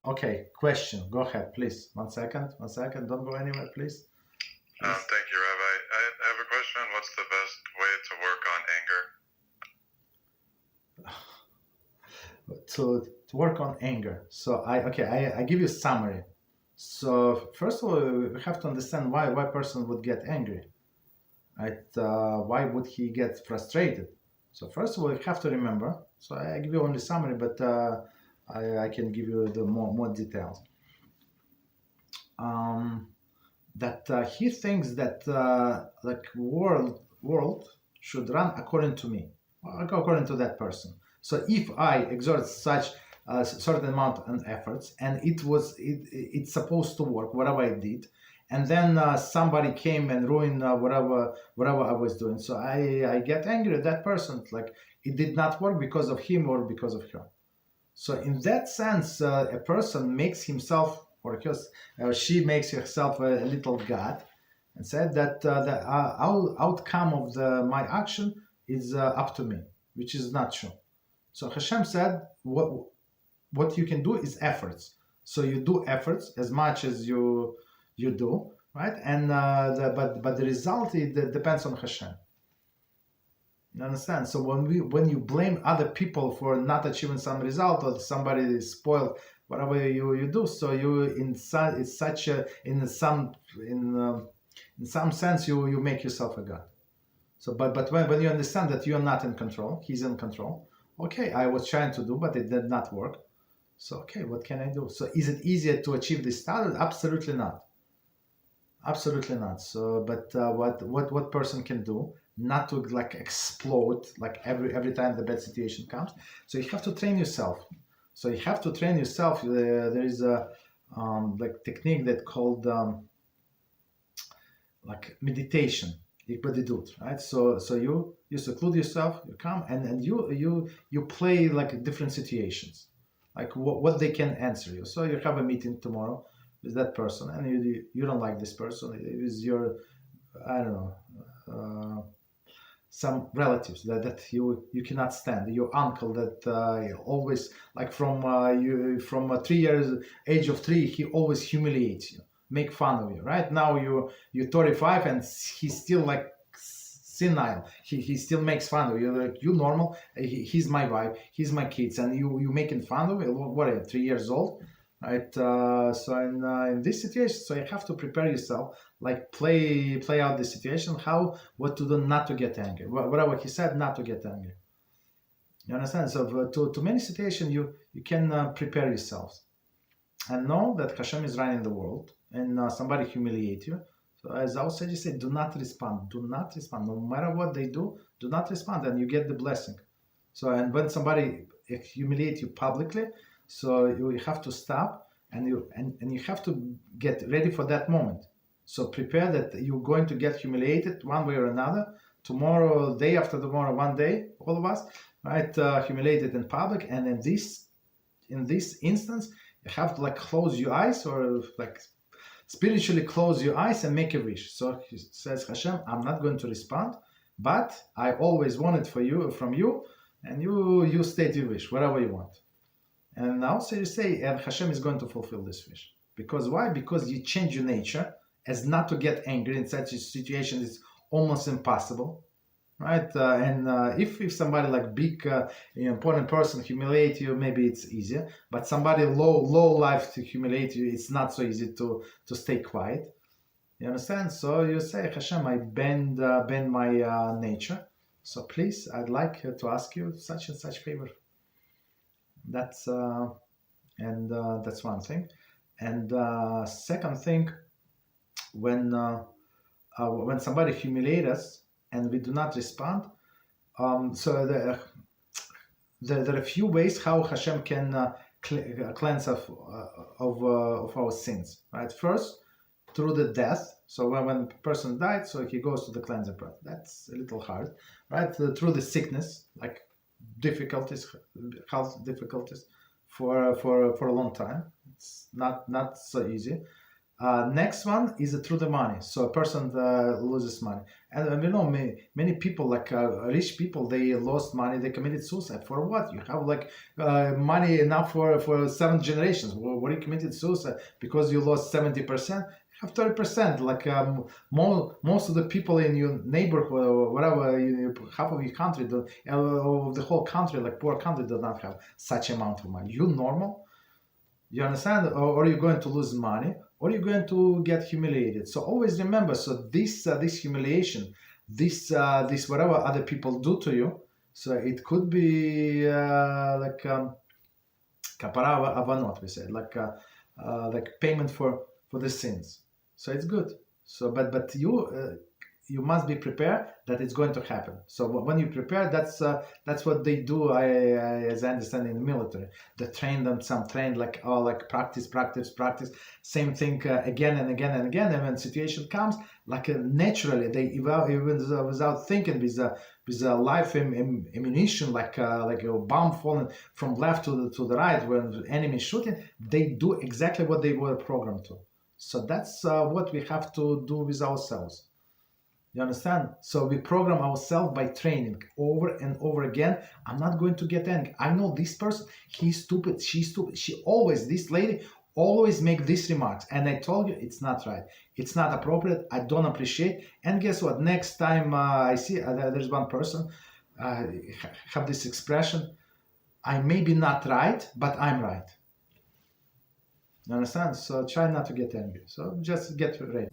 Okay, question. Go ahead, please. One second. Don't go anywhere, please. Thank you, Rabbi. I have a question. What's the best way to work on anger? To work on anger. So I give you a summary. So first of all, we have to understand why a person would get angry, right? Why would he get frustrated? So first of all, you have to remember. So I give you only summary, but I can give you the more details. That he thinks that like world should run according to me, according to that person. So if I exert such a certain amount of efforts and it's supposed to work, whatever I did, and then somebody came and ruined whatever I was doing, so I get angry at that person, like it did not work because of him or because of her. So in that sense, a person makes himself, or she makes herself a little god, and said that the outcome of my action is up to me, which is not true. So HaShem said, what you can do is efforts. So you do efforts as much as you do, right? And but the result it depends on HaShem. You understand? So when you blame other people for not achieving some result, or somebody is spoiled, whatever you do, so you in some sense you make yourself a god. So but when you understand that you're not in control, he's in control. Okay, I was trying to do, but it did not work. So okay, what can I do? So is it easier to achieve this status? Absolutely not. Absolutely not. So but what person can do? Not to like explode like every time the bad situation comes. So you have to train yourself. So you have to train yourself. There is a like technique that called like meditation, right? So you seclude yourself, you come and you play like different situations, like what they can answer you. So you have a meeting tomorrow with that person, and you don't like this person. It is your, I don't know, some relatives that you cannot stand. Your uncle that always, like from 3 years age of 3, he always humiliates you, make fun of you. Right now you're 35 and he's still like senile. He still makes fun of you. Like, you normal. He's my wife. He's my kids, and you making fun of it. What are you, 3 years old? Right. So in this situation, so you have to prepare yourself, like play out the situation, what to do not to get angry. Whatever he said, not to get angry. You understand? So to many situations, you can prepare yourselves and know that HaShem is running the world, and somebody humiliate you. So as I said, you say, do not respond. Do not respond. No matter what they do not respond, and you get the blessing. So and when somebody humiliate you publicly, so you have to stop, and you have to get ready for that moment. So prepare that you're going to get humiliated one way or another. Tomorrow, day after tomorrow, one day, all of us, right, humiliated in public. And in this instance, you have to like close your eyes, or like spiritually close your eyes and make a wish. So he says, HaShem, I'm not going to respond, but I always wanted from you, and you state your wish, whatever you want. And now, so you say, and HaShem is going to fulfill this wish. Because why? Because you change your nature as not to get angry in such a situation. It's almost impossible, right? If somebody like big, important person humiliate you, maybe it's easier. But somebody low life to humiliate you, it's not so easy to stay quiet. You understand? So you say, HaShem, I bend my nature. So please, I'd like to ask you such and such favor. That's that's one thing. And second thing, when somebody humiliates us and we do not respond, so there are a few ways how HaShem can cleanse of our sins. Right, first through the death. So when a person died, so he goes to the cleansing part. That's a little hard, right? Through the sickness, like health difficulties for a long time. It's not so easy. Next one is through the money. So a person loses money, and we know many people, like rich people, they lost money, they committed suicide. For what? You have like money enough for 7 generations. What you committed suicide because you lost 70%? Have 30%. Like most of the people in your neighborhood or whatever, half of your country, of the whole country, like poor country, does not have such amount of money. You normal? You understand? Or you're going to lose money, or you're going to get humiliated. So always remember. So this humiliation, this whatever other people do to you. So it could be like kapara avanot, we say, like payment for the sins. So it's good. So but you must be prepared that it's going to happen. So when you prepare, that's what they do. As I understand, in the military, they train them. Some train like practice. Same thing again and again and again. And when situation comes, like naturally, they even without thinking, with a life ammunition, like a bomb falling from left to the right, when the enemy is shooting, they do exactly what they were programmed to. So that's what we have to do with ourselves. You understand? So we program ourselves by training over and over again. I'm not going to get angry. I know this person, he's stupid, she's stupid. This lady always make these remarks. And I told you, it's not right. It's not appropriate. I don't appreciate. And guess what? Next time I see, there's one person have this expression, I may be not right, but I'm right. You understand? So try not to get angry. So just get ready.